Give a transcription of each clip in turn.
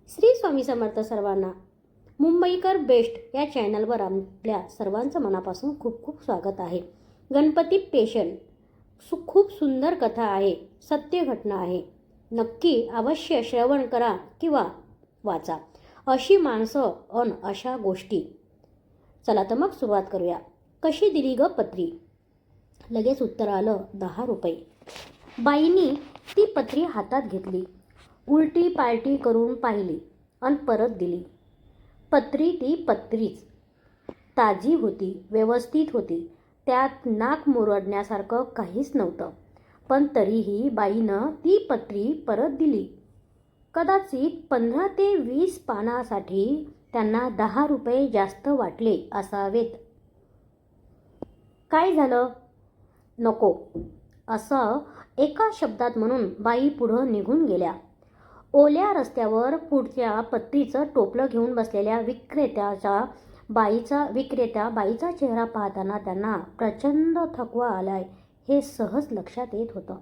श्री स्वामी समर्थ सर्वांना. मुंबईकर बेस्ट या चॅनलवर आपल्या सर्वांचं मनापासून खूप खूप स्वागत आहे. गणपती पेशंट खूप सुंदर कथा आहे, सत्य घटना आहे. नक्की अवश्य श्रवण करा किंवा वाचा. अशी माणसं अशा गोष्टी. चला तर मग सुरुवात करूया. कशी दिली ग पत्री? लगेच उत्तर आलं 10 रुपये. बाईंनी ती पत्री हातात घेतली, उलटी पालटी करून पाहिली आणि परत दिली. पत्री ती पत्रीच, ताजी होती, व्यवस्थित होती. त्यात नाक मुरडण्यासारखं काहीच नव्हतं. पण तरीही बाईनं ती पत्री परत दिली. कदाचित 15 ते 20 पानासाठी त्यांना 10 रुपये जास्त वाटले असावेत. काय झालं? नको, असं एका शब्दात म्हणून बाई पुढं निघून गेल्या. ओल्या रस्त्यावर पुढच्या पत्रीचं टोपलं घेऊन बसलेल्या विक्रेत्या बाईचा चेहरा पाहताना त्यांना प्रचंड थकवा आलाय हे सहज लक्षात येत होतं.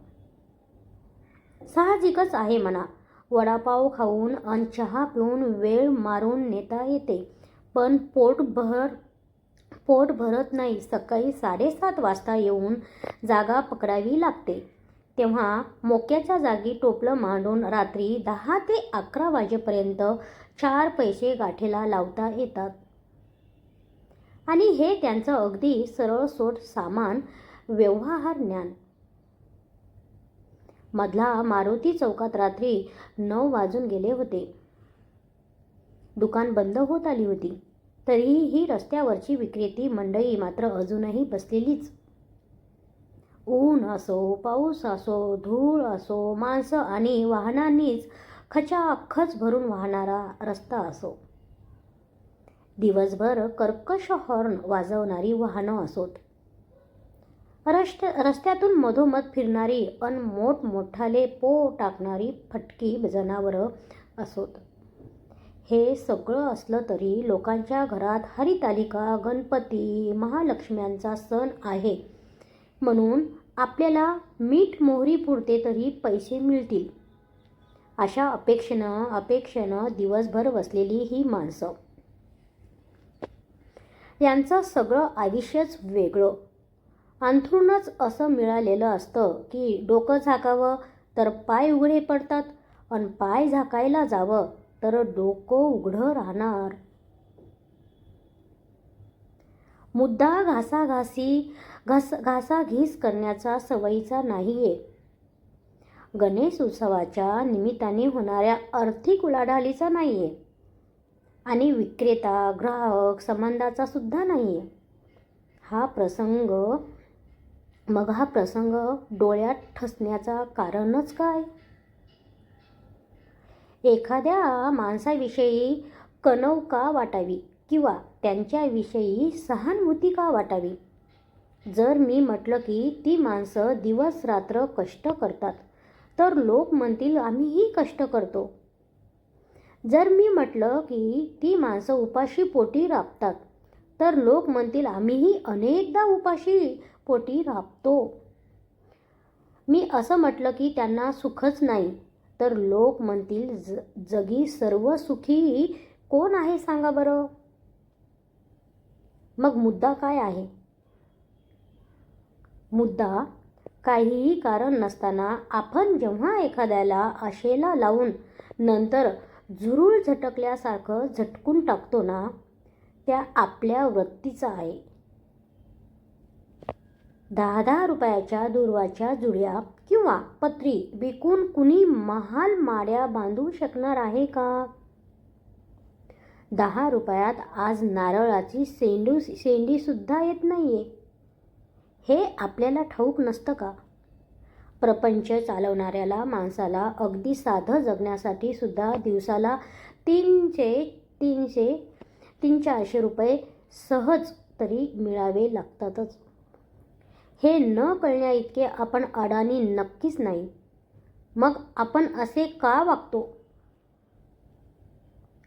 साहजिकच आहे म्हणा, वडापाव खाऊन आणि चहा पिऊन वेळ मारून नेता येते, पण पोट भरत नाही. सकाळी 7:30 वाजता येऊन जागा पकडावी लागते, तेव्हा मोक्याच्या जागी टोपलं मांडून रात्री 10 ते 11 वाजेपर्यंत 4 पैसे गाठीला लावता येतात. आणि हे त्यांचं अगदी सरळसोट सामान व्यवहार ज्ञान. मधला मारुती चौकात रात्री 9 वाजून गेले होते. दुकान बंद होत आली होती. तरीही ही रस्त्यावरची विक्रेती मंडळी मात्र अजूनही बसलेलीच. ऊन असो, पाऊस असो, धूळ असो, माणसं आणि वाहनांनीच खचाखच भरून वाहणारा रस्ता असो, दिवसभर कर्कश हॉर्न वाजवणारी वाहनं असोत, रस्त्यातून मधोमध फिरणारी अन मोठमोठाले पो टाकणारी फटकी जनावरं असोत, हे सगळं असलं तरी लोकांच्या घरात हरितालिका, गणपती, महालक्ष्म्यांचा सण आहे म्हणून आपल्याला मीठ मोहरी पुरते तरी पैसे मिळतील अशा अपेक्षेनं दिवसभर बसलेली ही माणसं. यांचं सगळं आयुष्यच वेगळं. अंथरूणच असं मिळालेलं असतं की डोकं झाकावं तर पाय उघडे पडतात, आणि पाय झाकायला जावं तर डोकं उघडं राहणार. मुद्दा घासाघीस करण्याचा सवयीचा नाहीये. गणेश उत्सवाच्या निमित्ताने होणाऱ्या आर्थिक उलाढालीचा नाहीये, आणि विक्रेता ग्राहक संबंधाचा सुद्धा नाहीये. हा प्रसंग डोळ्यात ठसण्याचा कारणच काय? एखाद्या माणसाविषयी कणव का वाटावी किंवा त्यांच्याविषयी सहानुभूती का वाटावी? जर मी म्हटलं की ती माणसं दिवस रात्र कष्ट करतात तर लोक म्हणतील आम्हीही कष्ट करतो. जर मी म्हटलं की ती माणसं उपाशी पोटी राबतात तर लोक म्हणतील आम्हीही अनेकदा उपाशी पोटी राबतो. मी असं म्हटलं की त्यांना सुखच नाही तर लोक म्हणतील जगी सर्व सुखी कोण आहे सांगा बरं? मग मुद्दा काय आहे? मुद्दा काहीही कारण नसताना आपण जेव्हा एखाद्याला आशेला लावून नंतर झुरूळ झटकल्यासारखं झटकून टाकतो ना, त्या आपल्या वृत्तीचा आहे. 10-10 रुपयाच्या दुर्वाच्या जुड्या किंवा पत्री विकून कुणी महाल माड्या बांधू शकणार आहे का? 10 रुपयात आज नारळाची शेंडी सुद्धा येत नाहीये, हे आपल्याला ठाऊक नसतं का? प्रपंच चालवणाऱ्याला माणसाला अगदी साधं जगण्यासाठी सुद्धा दिवसाला 300-400 रुपये सहज तरी मिळावे लागतातच. हे न कळण्या इतके आपण अडाणी नक्कीच नाही. मग आपण असे का वागतो?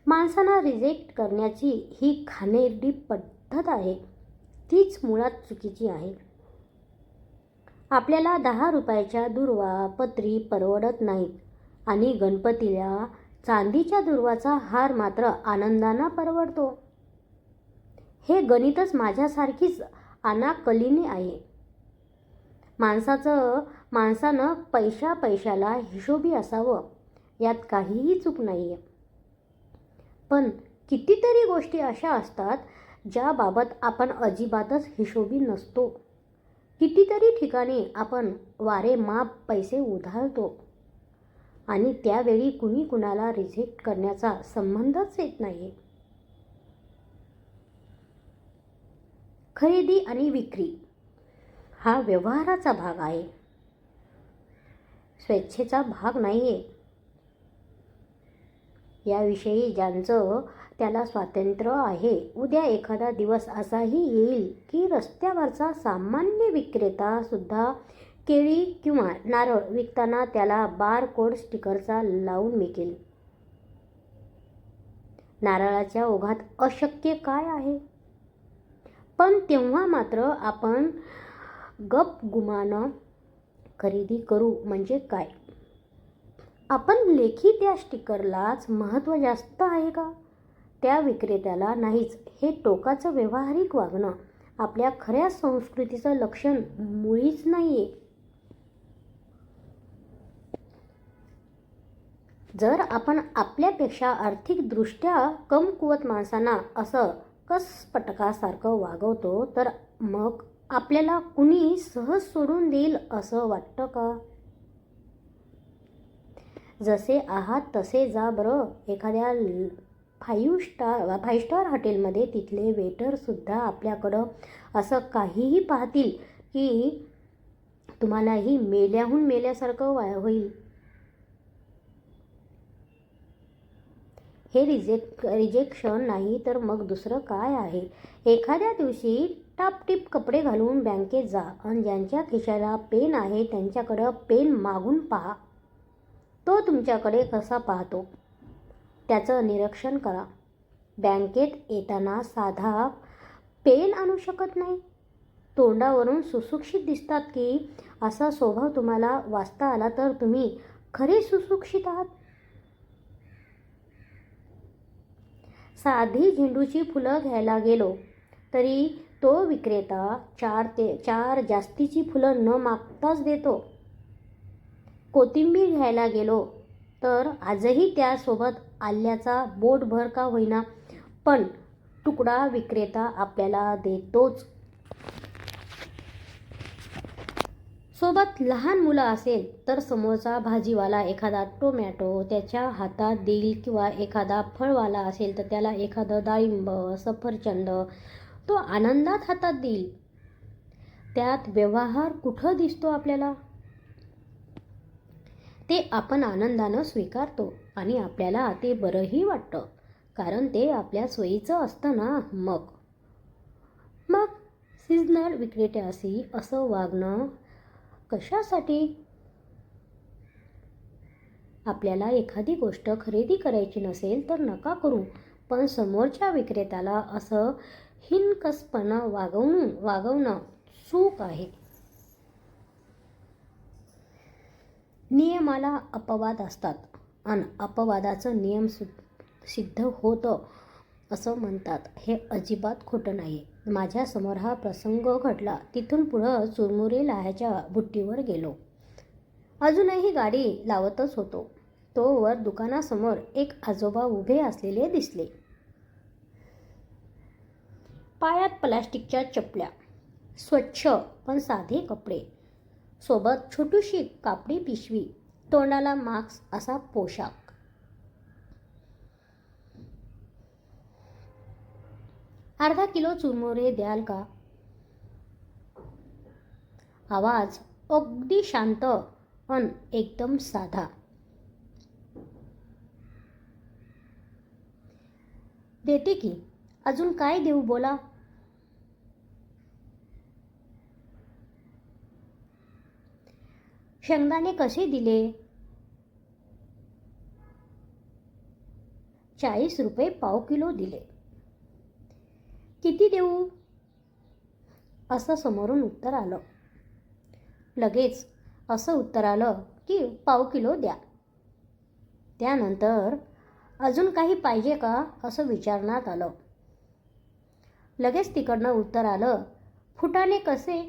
माणसांना रिजेक्ट करण्याची ही घाणेरडी पद्धत आहे, तीच मुळात चुकीची आहे. आपल्याला 10 रुपयाच्या दुर्वा पत्री परवडत नाहीत, आणि गणपतीला चांदीच्या दुर्वाचा हार मात्र आनंदानं परवडतो. हे गणितच माझ्यासारखीच अनाकलिनी आहे. माणसानं पैशाला हिशोबी असावं, यात काहीही चूक नाही आहे. पण कितीतरी गोष्टी अशा असतात ज्याबाबत आपण अजिबातच हिशोबी नसतो. कितीतरी ठिकाणी आपण वारेमाप पैसे उधळतो आणि त्यावेळी कुणी कुणाला रिजेक्ट करण्याचा संबंधच येत नाही. खरेदी आणि विक्री हा व्यवहाराचा भाग आहे, स्वेच्छेचा भाग नाही आहे. याविषयी ज्यांचं त्याला स्वातंत्र्य आहे, उद्या एखादा दिवस असाही येईल की रस्त्यावरचा सामान्य विक्रेता सुद्धा केळी किंवा नारळ विकताना त्याला बारकोड स्टिकरचा लावून विकेल. नारळाच्या ओघात अशक्य काय आहे? पण तेव्हा मात्र आपण गपगुमानं खरेदी करू म्हणजे काय? आपण लेखी त्या स्टिकरलाच महत्त्व जास्त आहे का? त्या विक्रेत्याला नाहीच. हे टोकाचं व्यावहारिक वागणं आपल्या खऱ्या संस्कृतीचं लक्षण मुळीच नाहीये. जर आपण आपल्यापेक्षा आर्थिकदृष्ट्या कमकुवत माणसांना असं कसपटकासारखं वागवतो तर मग आपल्याला कुणी सहज सोडून देईल असं वाटतं का? जसे आहात तसे जा बरं. एखाद्या 5 स्टार हॉटेलमध्ये तिथले वेटरसुद्धा आपल्याकडं असं काहीही पाहतील की तुम्हालाही मेल्याहून मेल्यासारखं होईल. हे रिजेक्शन नाही तर मग दुसरं काय आहे? एखाद्या दिवशी टापटीप कपडे घालून बँकेत जा आणि ज्यांच्या खिशाला पेन आहे त्यांच्याकडं पेन मागून पहा. तो तुमच्याकडे कसा पाहतो त्याचं निरीक्षण करा. बँकेत येताना साधा पेन आणू शकत नाही. तोंडावरून सुशिक्षित दिसतात की असा स्वभाव तुम्हाला वाचता आला तर तुम्ही खरे सुशिक्षित आहात. साधी झेंडूची फुलं घ्यायला गेलो तरी तो विक्रेता 4 जास्तीची फुलं न मागताच देतो. कोथिंबीर घ्यायला गेलो तर आजही त्यासोबत आल्याचा बोटभर का होईना पण तुकडा विक्रेता आपल्याला देतोच. सोबत लहान मुलं असेल तर समोरचा भाजीवाला एखादा टोमॅटो त्याच्या हातात देईल किंवा एखादा फळवाला असेल तर त्याला एखादं डाळिंब, सफरचंद तो आनंदात हातात देईल. त्यात व्यवहार कुठं दिसतो आपल्याला? ते आपण आनंदानं स्वीकारतो आणि आपल्याला ते बरंही वाटतं, कारण ते आपल्या सोयीचं असतं ना. मग सिजनल विक्रेत्याशी असं वागणं कशासाठी? आपल्याला एखादी गोष्ट खरेदी करायची नसेल तर नका करू, पण समोरच्या विक्रेत्याला असं हिणकसपणं वागवणं चूक आहे. नियमाला अपवाद असतात आणि अपवादाचं नियम सिद्ध होतं असं म्हणतात. हे अजिबात खोटं नाही. माझ्यासमोर हा प्रसंग घडला. तिथून पुढं चुरमुरे लाह्याच्या बुट्टीवर गेलो. अजूनही गाडी लावतच होतो. तोवर दुकानासमोर एक आजोबा उभे असलेले दिसले. पायात प्लास्टिकच्या चपल्या, स्वच्छ पण साधे कपडे, सोबत छोटीशी कापडी पिशवी, तोंडाला मास्क असा पोशाख. अर्धा किलो चुरमुरे द्याल का? आवाज अगदी शांत अन एकदम साधा. देते की. अजून काय देऊ बोला? शेंगदाणे कसे दिले? 40 रुपये पाव किलो दिले. किती देऊ? असं समोरून उत्तर आलं. लगेच असं उत्तर आलं की पाव किलो द्या. त्यानंतर अजून काही पाहिजे का असं विचारण्यात आलं. लगेच तिकडनं उत्तर आलं, फुटाणे कसे?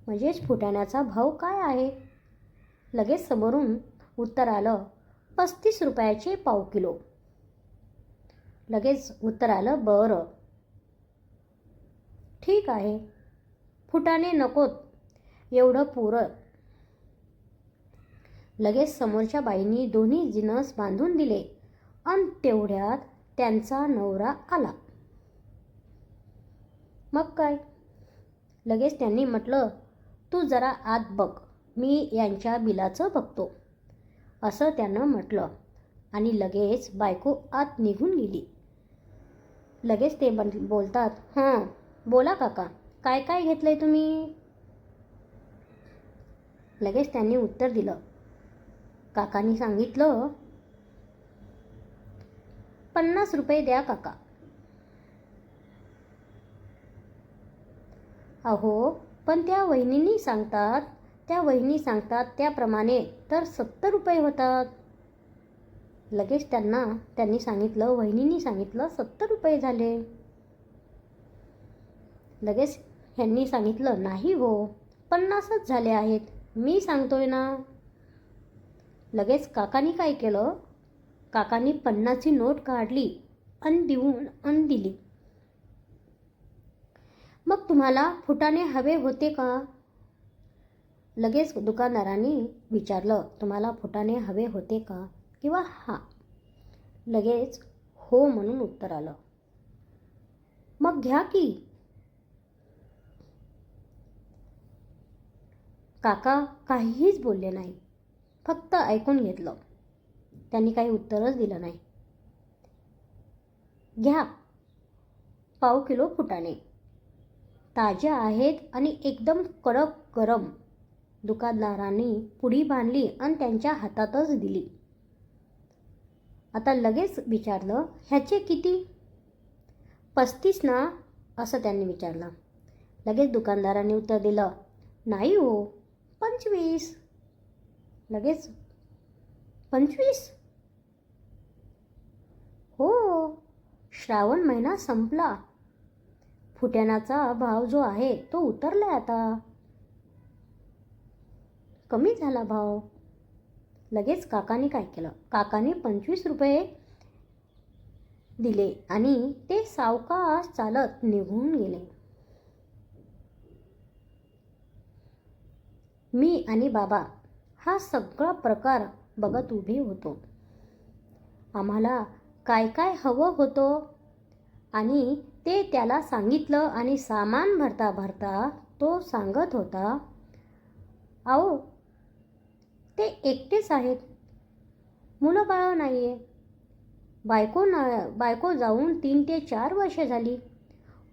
म्हणजेच फुटाण्याचा भाव काय आहे? लगेच समोरून उत्तर आलं, 35 रुपयाचे पाव किलो. लगेच उत्तर आलं, बरं ठीक आहे, फुटाणे नकोत, एवढं पुरं. लगेच समोरच्या बाईंनी दोन्ही जिन्नस बांधून दिले आणि तेवढ्यात त्यांचा नवरा आला. मग काय, लगेच त्यांनी म्हटलं, तू जरा आत बघ, मी यांच्या बिलाचं बघतो, असं त्यानं म्हटलं. आणि लगेच बायको आत निघून गेली. लगेच ते बोलतात, हां बोला काका, काय काय घेतलंय तुम्ही? लगेच त्यांनी उत्तर दिलं. काकांनी सांगितलं, 50 रुपये द्या काका. अहो पण त्या वहिनी सांगतात त्याप्रमाणे तर 70 रुपये होतात. लगेच त्यांनी सांगितलं, वहिनींनी सांगितलं 70 रुपये झाले. लगेच ह्यांनी सांगितलं, नाही हो 50च झाले आहेत, मी सांगतोय ना. लगेच काकांनी काय केलं, काकांनी 50ची नोट काढली आणि दिली. मग तुम्हाला फुटाणे हवे होते का? लगेच दुकानदारांनी विचारलं, तुम्हाला फुटाणे हवे होते का किंवा हां. लगेच हो म्हणून उत्तर आलं. मग घ्या की. काका काहीच बोलले नाही, फक्त ऐकून घेतलं. त्यांनी काही उत्तरच दिलं नाही. घ्या पाव किलो फुटाणे, ताज्या आहेत आणि एकदम कडक गरम. दुकानदारांनी पुडी बांधली आणि त्यांच्या हातातच दिली. आता लगेच विचारलं, ह्याचे किती? 35 ना, असं त्यांनी विचारलं. लगेच दुकानदारांनी उत्तर दिलं, नाही हो 25. लगेच 25? हो, श्रावण महिना संपला, फुटाण्याचा भाव जो आहे तो उतरलाय आता, कमी झाला भाव. लगेच काकांनी काय केलं, काकांनी 25 रुपये दिले आणि ते सावकाश चालत निघून गेले. मी आणि बाबा हा सगळा प्रकार बघत उभे होतो. आम्हाला काय काय हवं होतं आणि ते त्याला सांगितलं आणि सामान भरता भरता तो सांगत होता, अहो ते एकटेच आहेत, मुलं बाळं नाही आहे, बायको जाऊन 3 ते 4 वर्ष झाली,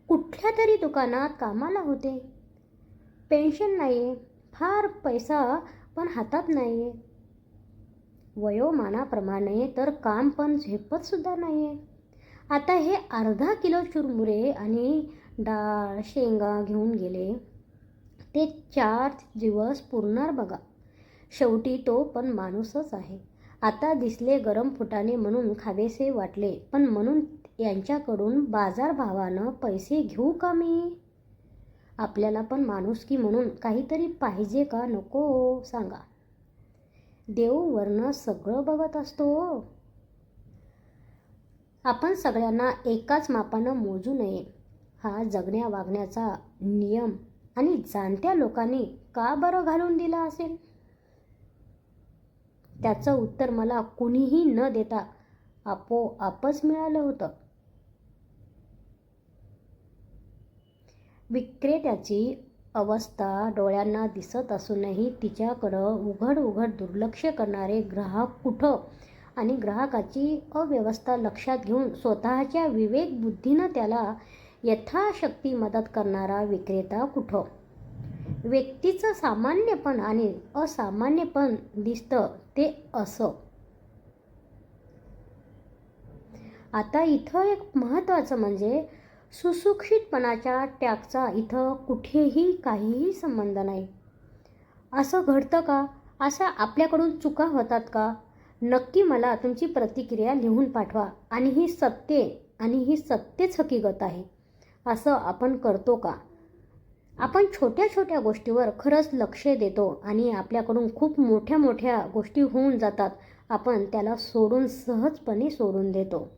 कुठल्या तरी दुकानात कामाला होते, पेन्शन नाही आहे, फार पैसा पण हातात नाही आहे, वयोमानाप्रमाणे तर काम पण झेपतसुद्धा नाही आहे. आता हे अर्धा किलो चुरमुरे आणि डाळ शेंगा घेऊन गेले, ते 4 दिवस पुरणार बघा. शेवटी तो पण माणूसच आहे. आता दिसले गरम फुटाणे म्हणून खावेसे वाटले, पण म्हणून यांच्याकडून बाजारभावानं पैसे घेऊ का मी? आपल्याला पण माणुसकी म्हणून काहीतरी पाहिजे का नको सांगा? देव वरनं सगळं बघत असतो. आपण सगळ्यांना एकाच मापानं मोजू नये, हा जगण्या वागण्याचा नियम आणि जाणत्या लोकांनी का बरं घालून दिला असेल? त्याचं उत्तर मला कुणीही न देता आपोआपच मिळालं होतं. विक्रेत्याची अवस्था डोळ्यांना दिसत असूनही तिच्याकडं उघड दुर्लक्ष करणारे ग्राहक कुठं आणि ग्राहकाची अव्यवस्था लक्षात घेऊन स्वतःच्या विवेक बुद्धीनं त्याला यथाशक्ती मदत करणारा विक्रेता कुठं? व्यक्तीचं सामान्यपण आणि असामान्यपण दिसतं ते असं. आता इथं एक महत्त्वाचं म्हणजे सुशिक्षितपणाच्या टॅगचा इथं कुठेही काहीही संबंध नाही. असं घडतं का? अशा आपल्याकडून चुका होतात का? नक्की मला तुमची प्रतिक्रिया लिहून पाठवा. आणि ही सत्यच हकीकत आहे. असं आपण करतो का? आपण छोट्या छोट्या गोष्टीवर खरंच लक्ष देतो आणि आपल्याकडून खूप मोठ्या मोठ्या गोष्टी होऊन जातात. आपण त्याला सहजपणे सोडून देतो.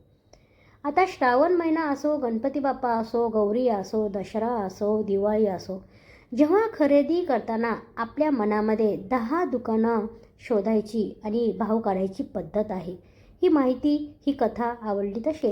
आता श्रावण महिना असो, गणपती बाप्पा असो, गौरी असो, दसरा असो, दिवाळी असो, जेव्हा खरेदी करताना आपल्या मनामध्ये 10 दुकानं शोधायची आणि भाव काढायची पद्धत आहे. ही कथा आवडली तर